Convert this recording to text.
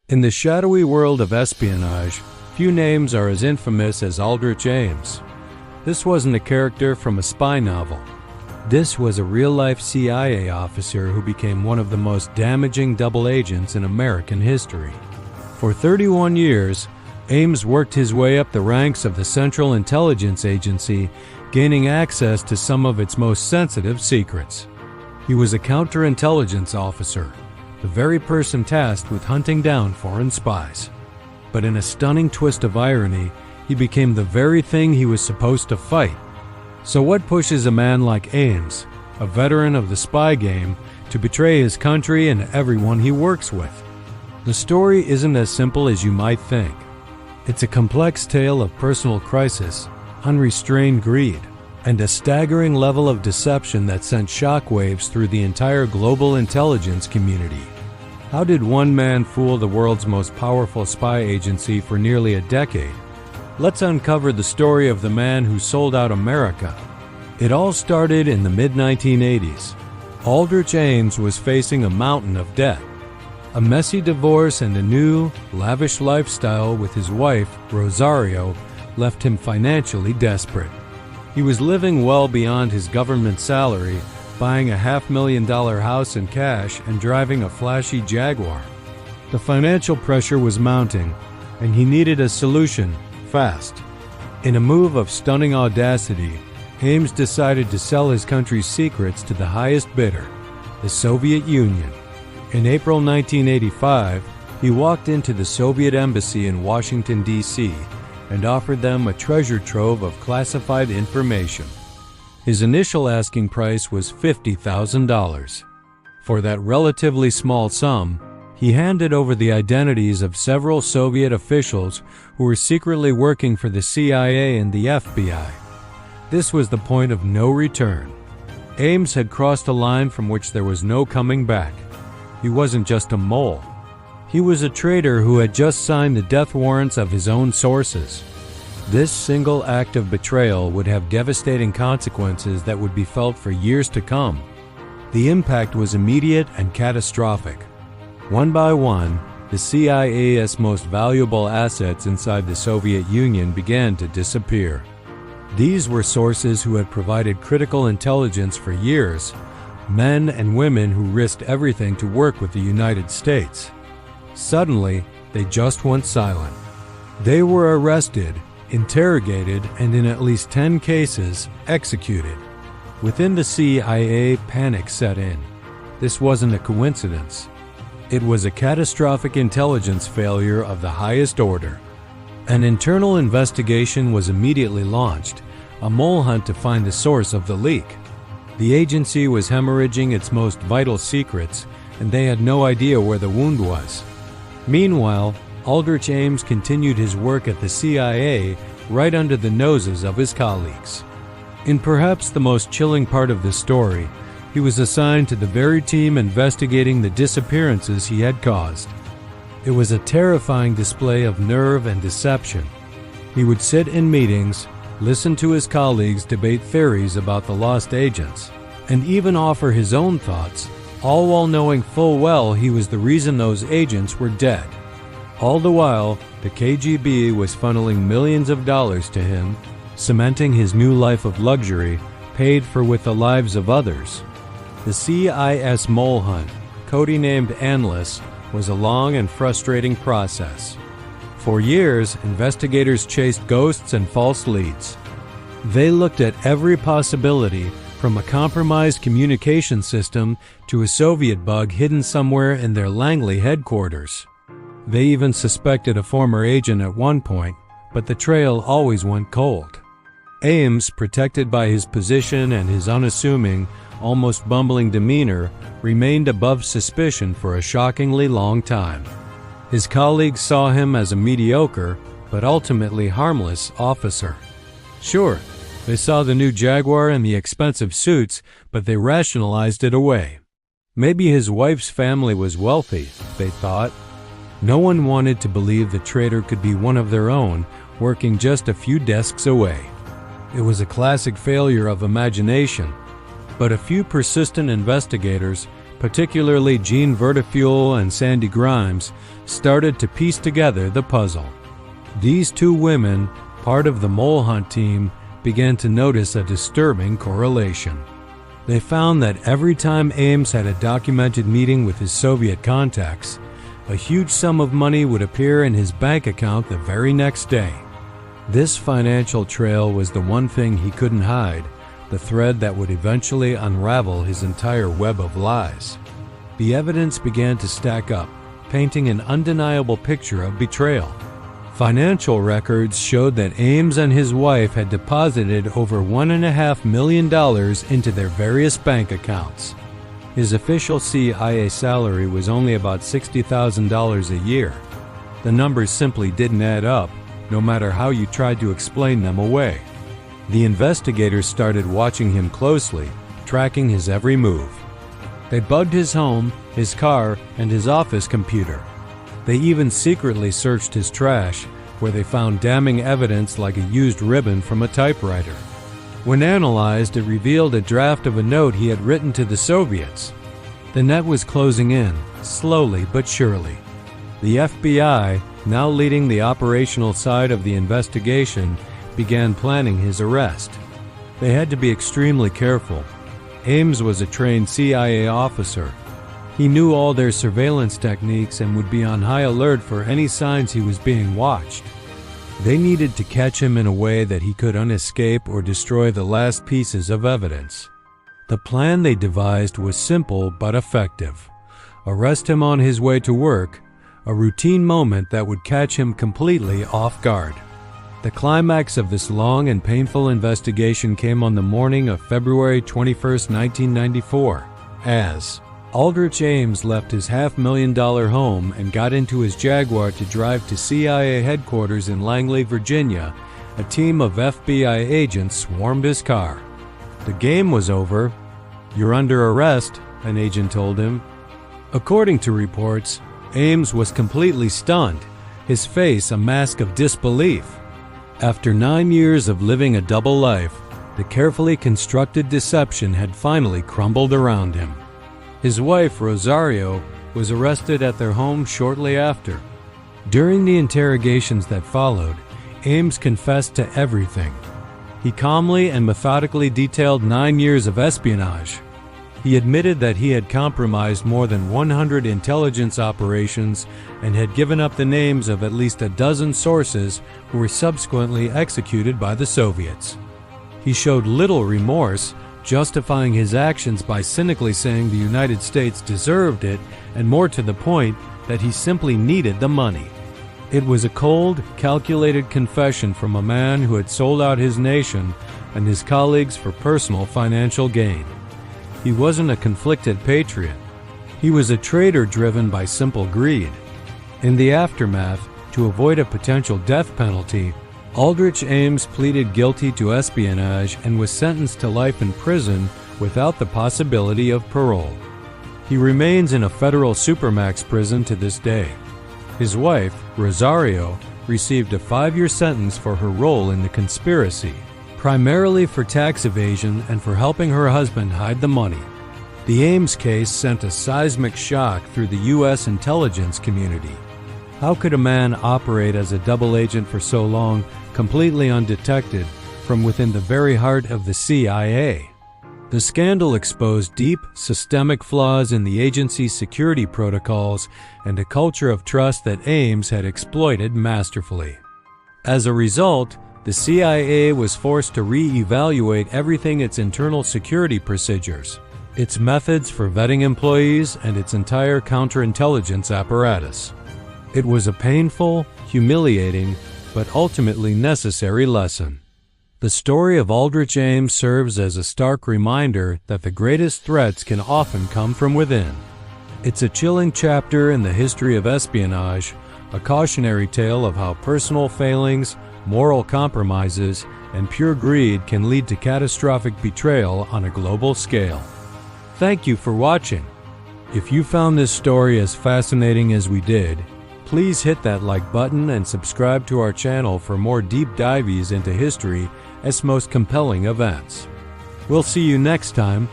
In the shadowy world of espionage, few names are as infamous as Aldrich Ames. This wasn't a character from a spy novel. This was a real-life CIA officer who became one of the most damaging double agents in American history. For 31 years, Ames worked his way up the ranks of the Central Intelligence Agency, gaining access to some of its most sensitive secrets. He was a counterintelligence officer, the very person tasked with hunting down foreign spies. But in a stunning twist of irony, he became the very thing he was supposed to fight. So what pushes a man like Ames, a veteran of the spy game, to betray his country and everyone he works with? The story isn't as simple as you might think. It's a complex tale of personal crisis, unrestrained greed, and a staggering level of deception that sent shockwaves through the entire global intelligence community. How did one man fool the world's most powerful spy agency for nearly a decade? Let's uncover the story of the man who sold out America. It all started in the mid-1980s. Aldrich Ames was facing a mountain of debt. A messy divorce and a new, lavish lifestyle with his wife, Rosario, left him financially desperate. He was living well beyond his government salary, buying a $500,000 house in cash and driving a flashy Jaguar. The financial pressure was mounting, and he needed a solution, fast. In a move of stunning audacity, Ames decided to sell his country's secrets to the highest bidder, the Soviet Union. In April 1985, he walked into the Soviet embassy in Washington, D.C., and offered them a treasure trove of classified information. His initial asking price was $50,000. For that relatively small sum, he handed over the identities of several Soviet officials who were secretly working for the CIA and the FBI. This was the point of no return. Ames had crossed a line from which there was no coming back. He wasn't just a mole. He was a traitor who had just signed the death warrants of his own sources. This single act of betrayal would have devastating consequences that would be felt for years to come. The impact was immediate and catastrophic. One by one, the CIA's most valuable assets inside the Soviet Union began to disappear. These were sources who had provided critical intelligence for years, men and women who risked everything to work with the United States. Suddenly, they just went silent. They were arrested, interrogated, and in at least 10 cases, executed. Within the CIA, panic set in. This wasn't a coincidence. It was a catastrophic intelligence failure of the highest order. An internal investigation was immediately launched, a mole hunt to find the source of the leak. The agency was hemorrhaging its most vital secrets, and they had no idea where the wound was. Meanwhile, Aldrich Ames continued his work at the CIA right under the noses of his colleagues. In perhaps the most chilling part of the story, he was assigned to the very team investigating the disappearances he had caused. It was a terrifying display of nerve and deception. He would sit in meetings, listen to his colleagues debate theories about the lost agents, and even offer his own thoughts, all while knowing full well he was the reason those agents were dead. All the while, the KGB was funneling millions of dollars to him, cementing his new life of luxury, paid for with the lives of others. The CIS mole hunt, codenamed Endless, was a long and frustrating process. For years, investigators chased ghosts and false leads. They looked at every possibility, from a compromised communication system to a Soviet bug hidden somewhere in their Langley headquarters. They even suspected a former agent at one point, but the trail always went cold. Ames, protected by his position and his unassuming, almost bumbling demeanor, remained above suspicion for a shockingly long time. His colleagues saw him as a mediocre, but ultimately harmless officer. Sure, they saw the new Jaguar and the expensive suits, but they rationalized it away. Maybe his wife's family was wealthy, they thought. No one wanted to believe the traitor could be one of their own, working just a few desks away. It was a classic failure of imagination, but a few persistent investigators, particularly Jean Vertifule and Sandy Grimes, started to piece together the puzzle. These two women, part of the mole hunt team, began to notice a disturbing correlation. They found that every time Ames had a documented meeting with his Soviet contacts, a huge sum of money would appear in his bank account the very next day. This financial trail was the one thing he couldn't hide, the thread that would eventually unravel his entire web of lies. The evidence began to stack up, painting an undeniable picture of betrayal. Financial records showed that Ames and his wife had deposited over $1.5 million into their various bank accounts. His official CIA salary was only about $60,000 a year. The numbers simply didn't add up, no matter how you tried to explain them away. The investigators started watching him closely, tracking his every move. They bugged his home, his car, and his office computer. They even secretly searched his trash, where they found damning evidence like a used ribbon from a typewriter. When analyzed, it revealed a draft of a note he had written to the Soviets. The net was closing in, slowly but surely. The FBI, now leading the operational side of the investigation, began planning his arrest. They had to be extremely careful. Ames was a trained CIA officer. He knew all their surveillance techniques and would be on high alert for any signs he was being watched. They needed to catch him in a way that he could unescape or destroy the last pieces of evidence. The plan they devised was simple but effective. Arrest him on his way to work, a routine moment that would catch him completely off guard. The climax of this long and painful investigation came on the morning of February 21, 1994, as Aldrich Ames left his $500,000 home and got into his Jaguar to drive to CIA headquarters in Langley, Virginia. A team of FBI agents swarmed his car. The game was over. "You're under arrest," an agent told him. According to reports, Ames was completely stunned, his face a mask of disbelief. After 9 years of living a double life, the carefully constructed deception had finally crumbled around him. His wife, Rosario, was arrested at their home shortly after. During the interrogations that followed, Ames confessed to everything. He calmly and methodically detailed 9 years of espionage. He admitted that he had compromised more than 100 intelligence operations and had given up the names of at least a dozen sources who were subsequently executed by the Soviets. He showed little remorse, justifying his actions by cynically saying the United States deserved it, and more to the point, that he simply needed the money. It was a cold, calculated confession from a man who had sold out his nation and his colleagues for personal financial gain. He wasn't a conflicted patriot. He was a traitor driven by simple greed. In the aftermath, to avoid a potential death penalty, Aldrich Ames pleaded guilty to espionage and was sentenced to life in prison without the possibility of parole. He remains in a federal supermax prison to this day. His wife, Rosario, received a 5-year sentence for her role in the conspiracy, primarily for tax evasion and for helping her husband hide the money. The Ames case sent a seismic shock through the U.S. intelligence community. How could a man operate as a double agent for so long, completely undetected, from within the very heart of the CIA? The scandal exposed deep, systemic flaws in the agency's security protocols and a culture of trust that Ames had exploited masterfully. As a result, the CIA was forced to re-evaluate everything: its internal security procedures, its methods for vetting employees, and its entire counterintelligence apparatus. It was a painful, humiliating, but ultimately necessary lesson. The story of Aldrich Ames serves as a stark reminder that the greatest threats can often come from within. It's a chilling chapter in the history of espionage, a cautionary tale of how personal failings, moral compromises, and pure greed can lead to catastrophic betrayal on a global scale. Thank you for watching. If you found this story as fascinating as we did, please hit that like button and subscribe to our channel for more deep dives into history's most compelling events. We'll see you next time